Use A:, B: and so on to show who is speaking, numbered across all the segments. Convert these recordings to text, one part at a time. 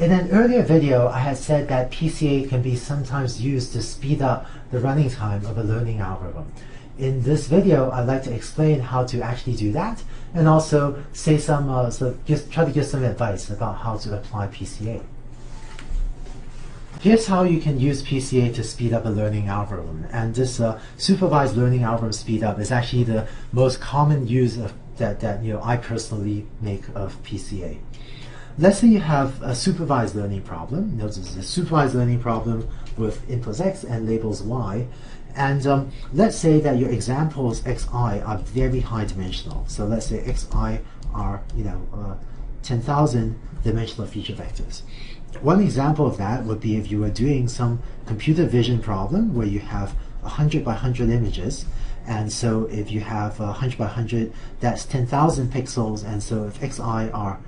A: In an earlier video, I had said that PCA can be sometimes used to speed up the running time of a learning algorithm. In this video, I'd like to explain how to actually do that, and also say some, try to give some advice about how to apply PCA. Here's how you can use PCA to speed up a learning algorithm, and this supervised learning algorithm speed up is actually the most common use of that I personally make of PCA. Let's say you have a supervised learning problem. Notice this is a supervised learning problem with inputs x and labels y. And let's say that your examples xi are very high dimensional. So let's say xi are 10,000 dimensional feature vectors. One example of that would be if you were doing some computer vision problem where you have 100 by 100 images. And so if you have 100 by 100, that's 10,000 pixels. And so if xi are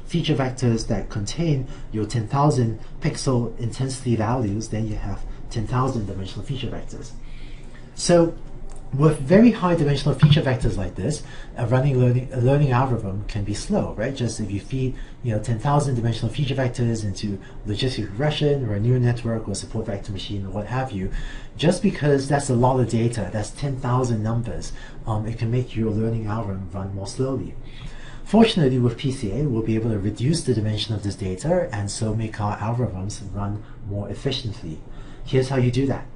A: feature vectors that contain your 10,000 pixel intensity values, then you have 10,000 dimensional feature vectors. So with very high dimensional feature vectors like this, a learning algorithm can be slow, right? Just if you feed 10,000 dimensional feature vectors into logistic regression or a neural network or support vector machine or what have you, just because that's a lot of data, that's 10,000 numbers, it can make your learning algorithm run more slowly. Fortunately, with PCA, we'll be able to reduce the dimension of this data and so make our algorithms run more efficiently. Here's how you do that.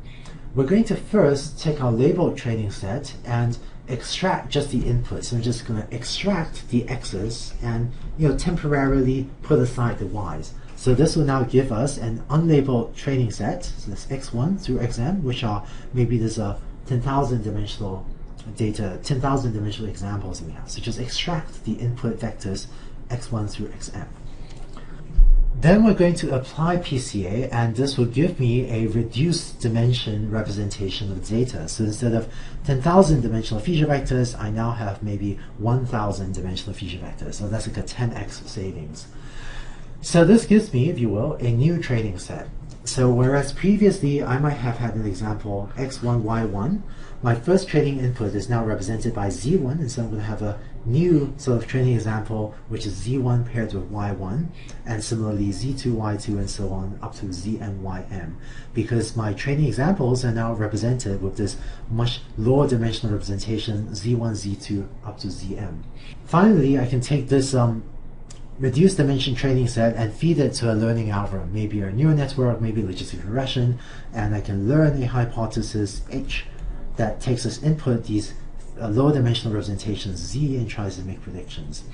A: We're going to first take our labeled training set and extract just the inputs. So I'm just going to extract the x's and temporarily put aside the y's. So this will now give us an unlabeled training set. So that's x1 through xm, which are maybe there's a 10,000 dimensional data, 10,000 dimensional examples that we have. So just extract the input vectors x1 through xm. Then we're going to apply PCA, and this will give me a reduced dimension representation of the data. So instead of 10,000 dimensional feature vectors, I now have maybe 1,000 dimensional feature vectors. So that's like a 10x savings. So this gives me, if you will, a new training set. So whereas previously I might have had an example x1, y1, my first training input is now represented by z1, and so I'm going to have a new sort of training example which is z1 paired with y1, and similarly z2, y2, and so on up to zm, ym, because my training examples are now represented with this much lower dimensional representation z1, z2 up to zm. Finally, I can take this reduced dimension training set and feed it to a learning algorithm, maybe a neural network, maybe logistic regression, and I can learn a hypothesis H that takes as input these lower dimensional representations Z and tries to make predictions.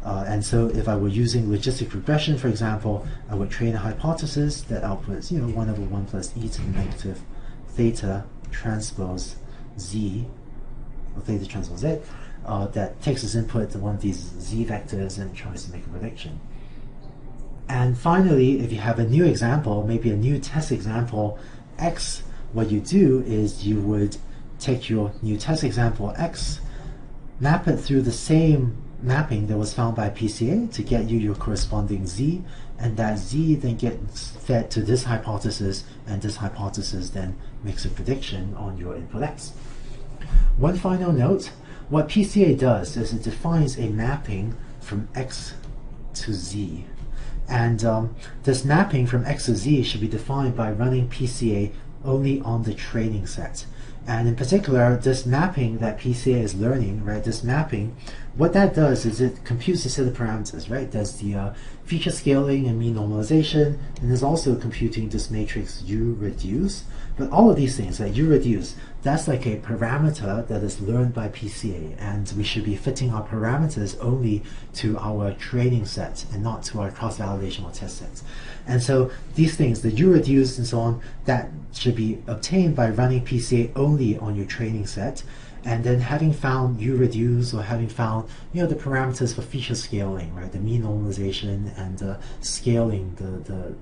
A: And so if I were using logistic regression, for example, I would train a hypothesis that outputs 1 over 1 plus e to the negative theta transpose Z, or theta transpose Z, that takes as input one of these Z vectors and tries to make a prediction. And finally, if you have a new example, maybe a new test example X, what you do is you would take your new test example X, map it through the same mapping that was found by PCA to get you your corresponding Z, and that Z then gets fed to this hypothesis, and this hypothesis then makes a prediction on your input X. One final note, what PCA does is it defines a mapping from X to Z. And this mapping from X to Z should be defined by running PCA only on the training set. And in particular, this mapping that PCA is learning, right, this mapping, what that does is it computes a set of parameters, right? It does the feature scaling and mean normalization, and is also computing this matrix uReduce. But all of these things, like uReduce, that's like a parameter that is learned by PCA, and we should be fitting our parameters only to our training set and not to our cross-validation or test sets. And so these things, the uReduce and so on, that should be obtained by running PCA only on your training set, and then having found uReduce, or having found the parameters for feature scaling, right, the mean normalization and scaling, the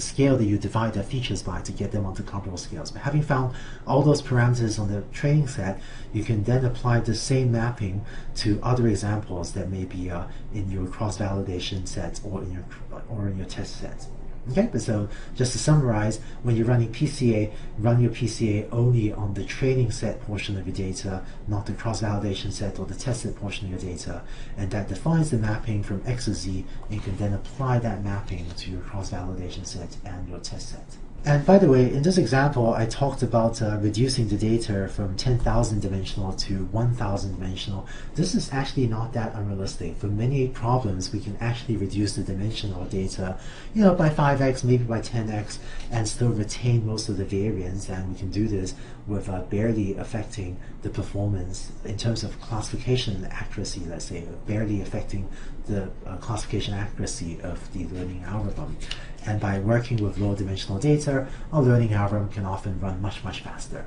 A: scale that you divide the features by to get them onto comparable scales. But having found all those parameters on the training set, you can then apply the same mapping to other examples that may be in your cross-validation set or in your test set. Okay, but so just to summarize, when you're running PCA, run your PCA only on the training set portion of your data, not the cross-validation set or the test set portion of your data, and that defines the mapping from X to Z, and you can then apply that mapping to your cross-validation set and your test set. And by the way, in this example, I talked about reducing the data from 10,000 dimensional to 1,000 dimensional. This is actually not that unrealistic. For many problems, we can actually reduce the dimensional data, by 5x, maybe by 10x, and still retain most of the variance. And we can do this with barely affecting the performance in terms of classification accuracy, let's say, barely affecting the classification accuracy of the learning algorithm. And by working with low dimensional data, our learning algorithm can often run much, much faster.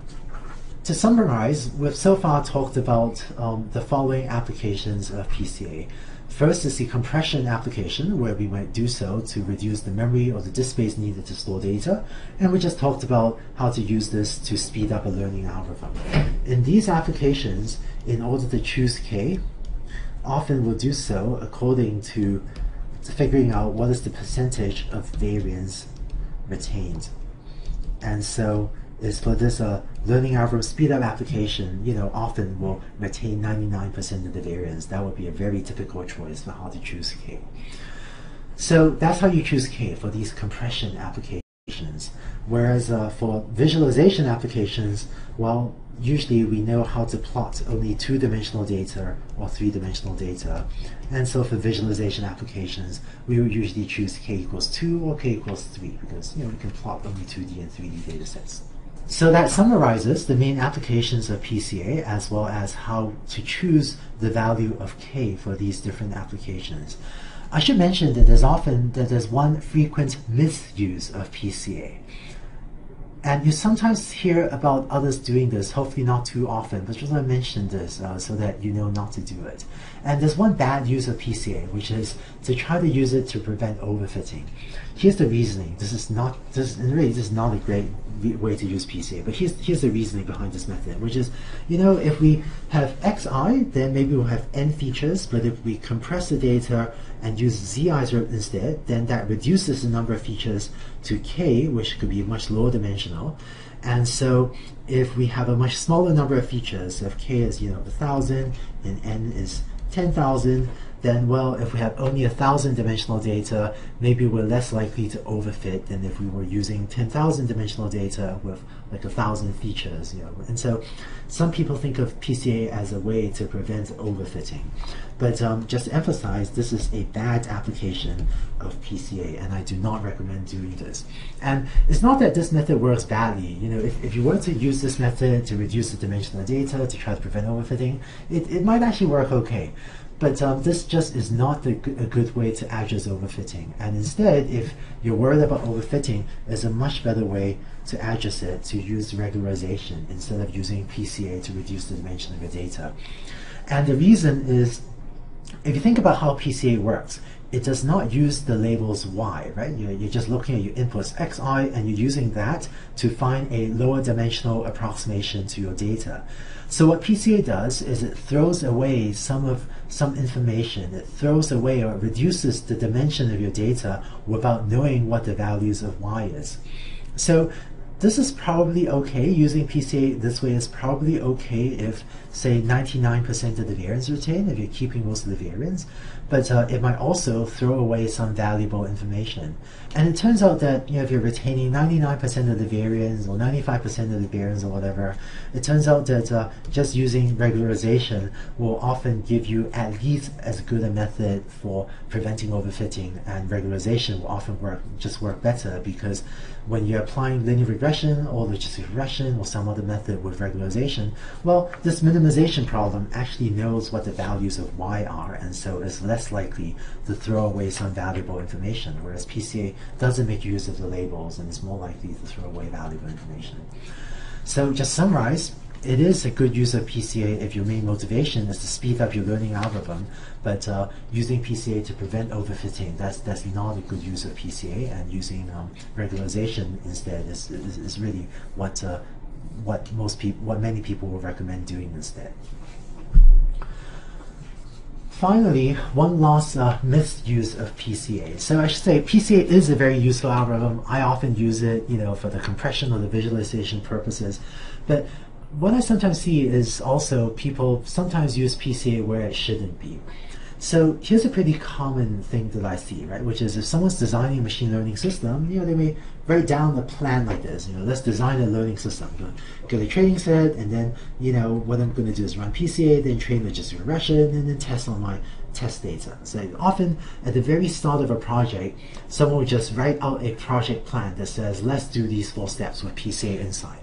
A: To summarize, we've so far talked about the following applications of PCA. First is the compression application, where we might do so to reduce the memory or the disk space needed to store data. And we just talked about how to use this to speed up a learning algorithm. In these applications, in order to choose K, often we'll do so according to figuring out what is the percentage of variance retained. And so is for this learning algorithm speed up application, often will retain 99% of the variance. That would be a very typical choice for how to choose K. So that's how you choose K for these compression applications. Whereas for visualization applications, well, usually we know how to plot only 2-dimensional data or 3-dimensional data. And so for visualization applications, we will usually choose K equals 2 or K equals 3 because we can plot only 2D and 3D data sets. So that summarizes the main applications of PCA as well as how to choose the value of K for these different applications. I should mention that there's one frequent misuse of PCA. And you sometimes hear about others doing this, hopefully not too often, but just want to mention this so that you know not to do it. And there's one bad use of PCA, which is to try to use it to prevent overfitting. Here's the reasoning. This is not a great way to use PCA, but here's the reasoning behind this method, which is, if we have xi, then maybe we'll have n features, but if we compress the data and use zi instead, then that reduces the number of features to k, which could be much lower dimensional. And so if we have a much smaller number of features, if k is 1,000 and n is 10,000, then well, if we have only 1,000 dimensional data, maybe we're less likely to overfit than if we were using 10,000 dimensional data with like 1,000 features. And so some people think of PCA as a way to prevent overfitting. But just to emphasize, this is a bad application of PCA, and I do not recommend doing this. And it's not that this method works badly. If you were to use this method to reduce the dimensional data to try to prevent overfitting, it might actually work okay. But this just is not a good way to address overfitting. And instead, if you're worried about overfitting, there's a much better way to address it, to use regularization instead of using PCA to reduce the dimension of your data. And the reason is, if you think about how PCA works, it does not use the labels y, right? You're just looking at your inputs xi, and you're using that to find a lower dimensional approximation to your data. So what PCA does is it throws away some information. It throws away or reduces the dimension of your data without knowing what the values of y is. So this is probably okay. Using PCA this way is probably okay if, say, 99% of the variance retained, if you're keeping most of the variance, but it might also throw away some valuable information. And it turns out that if you're retaining 99% of the variance or 95% of the variance or whatever, it turns out that just using regularization will often give you at least as good a method for preventing overfitting, and regularization will often work better, because when you're applying linear regression or logistic regression or some other method with regularization, well, this minimization problem actually knows what the values of y are, and so is less likely to throw away some valuable information, whereas PCA doesn't make use of the labels and is more likely to throw away valuable information. So just summarize, it is a good use of PCA if your main motivation is to speed up your learning algorithm, but using PCA to prevent overfitting, that's not a good use of PCA, and using regularization instead is really what many people will recommend doing instead. finally, one last misuse of PCA. So I should say PCA is a very useful algorithm. I often use it, for the compression or the visualization purposes. But what I sometimes see is also people sometimes use PCA where it shouldn't be. So here's a pretty common thing that I see, right? Which is if someone's designing a machine learning system, they may write down the plan like this. Let's design a learning system. Get a training set, and then what I'm going to do is run PCA, then train logistic regression, and then test on my test data. So often at the very start of a project, someone will just write out a project plan that says, let's do these 4 steps with PCA inside.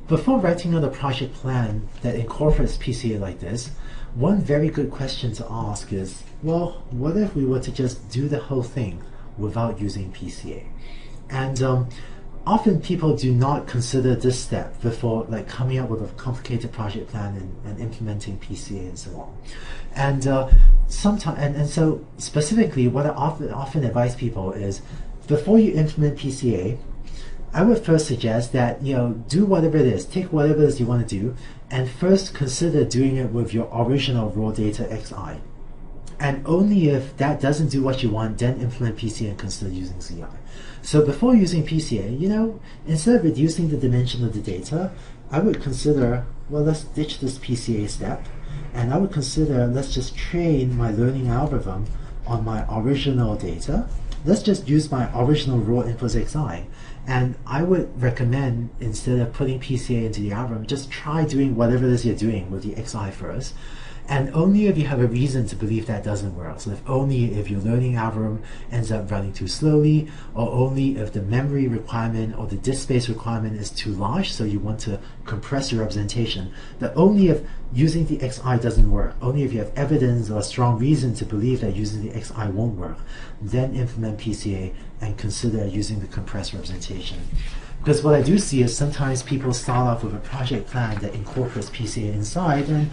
A: Before writing out a project plan that incorporates PCA like this, one very good question to ask is, well, what if we were to just do the whole thing without using PCA? And often people do not consider this step before coming up with a complicated project plan and implementing PCA and so on. And so specifically, what I often advise people is, before you implement PCA, I would first suggest that do whatever it is, take whatever it is you want to do, and first consider doing it with your original raw data XI. And only if that doesn't do what you want, then implement PCA and consider using CI. So before using PCA, instead of reducing the dimension of the data, I would consider, well, let's ditch this PCA step, and I would consider, let's just train my learning algorithm on my original data. Let's just use my original raw inputs XI. And I would recommend, instead of putting PCA into the algorithm, just try doing whatever it is you're doing with the XI first. And only if you have a reason to believe that doesn't work. So only if your learning algorithm ends up running too slowly, or only if the memory requirement or the disk space requirement is too large, so you want to compress your representation. But only if using the XI doesn't work, only if you have evidence or a strong reason to believe that using the XI won't work, then implement PCA and consider using the compressed representation. Because what I do see is sometimes people start off with a project plan that incorporates PCA inside, and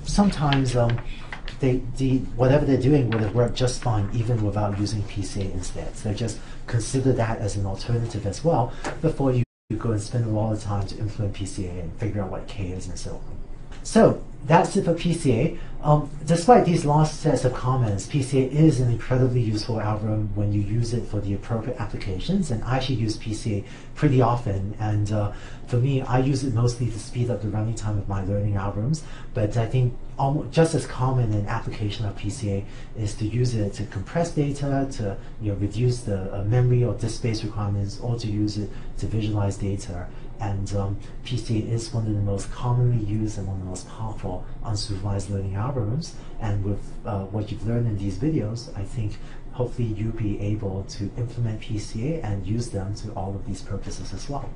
A: sometimes whatever they're doing would have worked just fine even without using PCA instead. So just consider that as an alternative as well before you go and spend a lot of time to implement PCA and figure out what K is and so on. So that's it for PCA. Despite these last sets of comments, PCA is an incredibly useful algorithm when you use it for the appropriate applications, and I actually use PCA pretty often, and for me, I use it mostly to speed up the running time of my learning algorithms, but I think just as common an application of PCA is to use it to compress data, to reduce the memory or disk space requirements, or to use it to visualize data. And PCA is one of the most commonly used and one of the most powerful unsupervised learning algorithms. And with what you've learned in these videos, I think hopefully you'll be able to implement PCA and use them to all of these purposes as well.